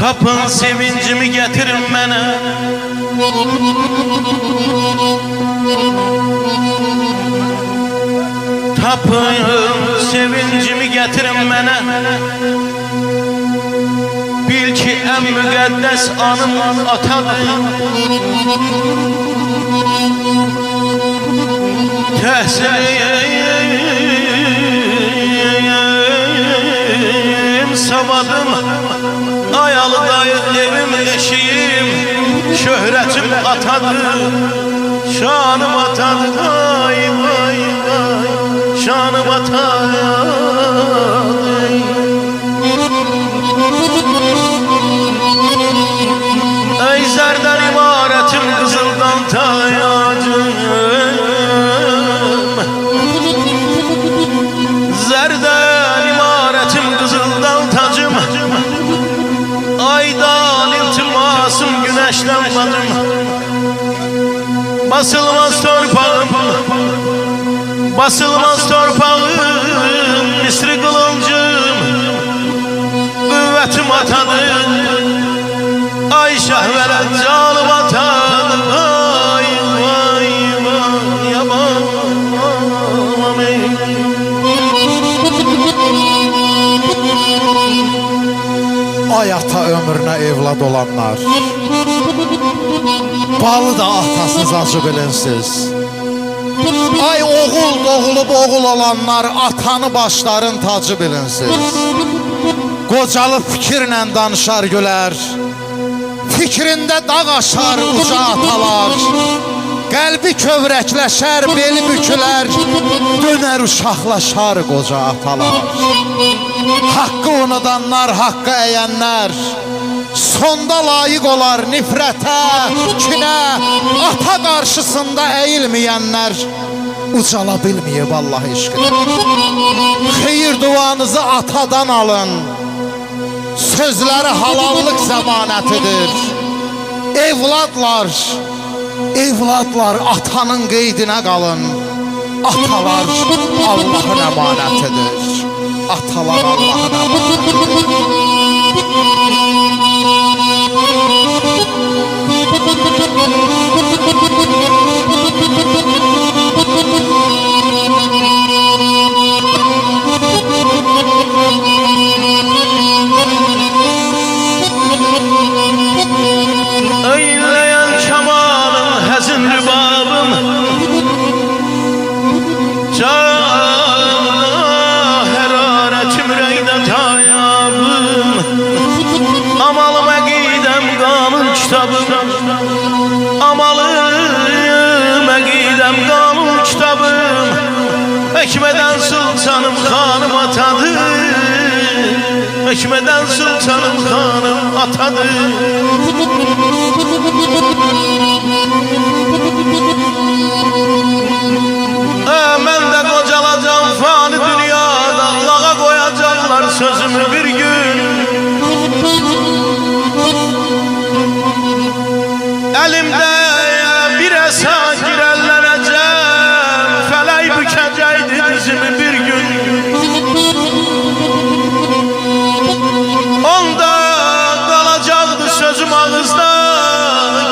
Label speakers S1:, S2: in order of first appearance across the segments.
S1: Tapın sevincimi getirin mənə. Tapın sevincimi getirin mənə. Bil ki ən müqəddəs anım atadır. Təhsilim, savadım, ayalı dayı evim eşiyim, şöhretim atadır, şanım atadır, vay vay vay, şanım atadır. Ey zərdən imarətim, qızıldan tayacım, zərdən imarətim, qızıldan tacım, aydan iltimasım, güneşdən bacım. Basılmaz torpağım, basılmaz torpağım, misri kılıncım, qüvvətim atadır. Ay şəhvələt canım atadır, ay vay vay yaman.
S2: Ay ata ömrünə evlad olanlar, balı da atasız acı bilinsiz. Ay oğul doğulub oğul olanlar, atanı başların tacı bilinsiz. Qocalı fikirlə danışar gülər, fikrində dağ aşar uca atalar. Qəlbi kövrəkləşər, beli bükülər, dönər uşaqlaşar qoca atalar. Haqqı unudanlar, haqqı əyənlər, sonda layiq olar nifrətə, kinə, ata qarşısında əyilməyənlər ucala bilməyib Allah eşqinə. Xeyir duanızı atadan alın, sözləri halallıq zəmanətidir. Evladlar, evladlar atanın qeydinə qalın. Atalar Allahın əmanətidir. Atalar Allahın əmanətidir.
S1: Eyleyen kemalım, həzin rübabım, canına hərarətim, rəydə tayabım. Amalım əqidəm, qanun kitabım, amalım əqidəm, qanun kitabım. Həkmədən sultanım, xanım atadır, həkmədən sultanım, xanım atadır. Mən də qocalacam fani dünyada, lağa qoyacaqlar sözümü bir gün. Əlimdə bir əsa girəllərəcəm, fələk bükəcəkdi dizimi bir gün. Onda qalacaqdı sözüm ağızda,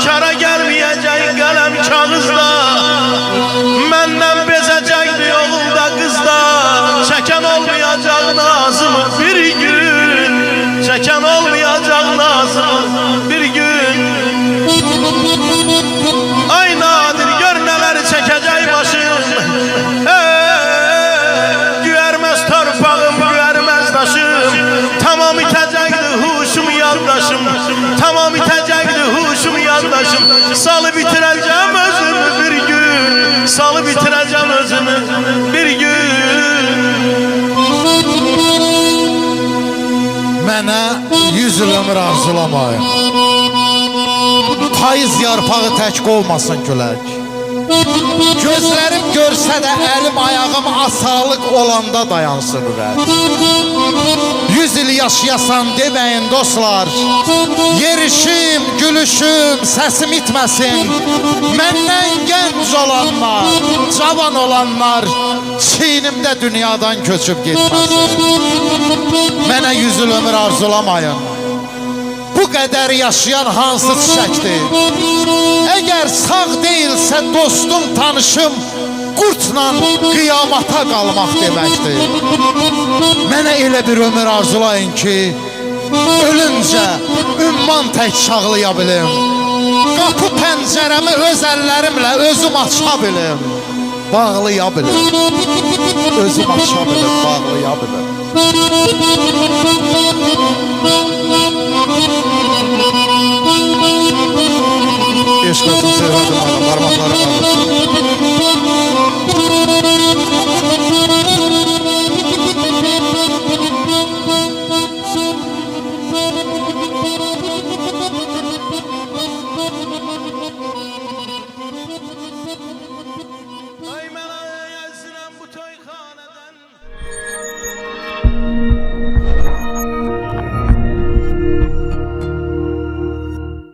S1: kara gəlməyəcək qələm kağızda. Məndən bezəcəkdi yolunda qızda, çəkən olmayacaq nazımı bir gün, çəkən olmayacaq nazımı bir gün. Ay nadir gör nələri çəkəcək başım, güərməz torpağım, güərməz daşım. Tamam itəcəkdi huşum yaddaşım, tamam itəcəkdi huşum yaddaşım. Salı bitirəcəm özümü bir gün, salı bitirəcəm özümü bir gün.
S2: Mənə 100 il ömür arzulamayın. Payız yarpağı tək qolmasın külək. Gözlərim görsə də əlim ayağım asalıq olanda dayansın ürək. 100 il yaşayasan deməyin dostlar, yerişim, gülüşüm, səsim itməsin. Məndən gənc olanlar, cavan olanlar çiynimdə dünyadan köçüb getməsin. Mənə 100 il ömür arzulamayın. bu qədər yaşayan hansı çiçəkdir? Əgər sağ deyilsə dostum, tanışım, qurtla qiyamata qalmaq deməkdir. Mənə elə bir ömür arzulayın ki, ölüncə ümman tək çağlaya bilim. Qapı pəncərəmi öz əllərimlə özüm aça bilim. Bağlaya bilim. Özüm aça bilim, bağlaya bilim. Eşq olsun sevmədim, parmaqlarım ağrısın.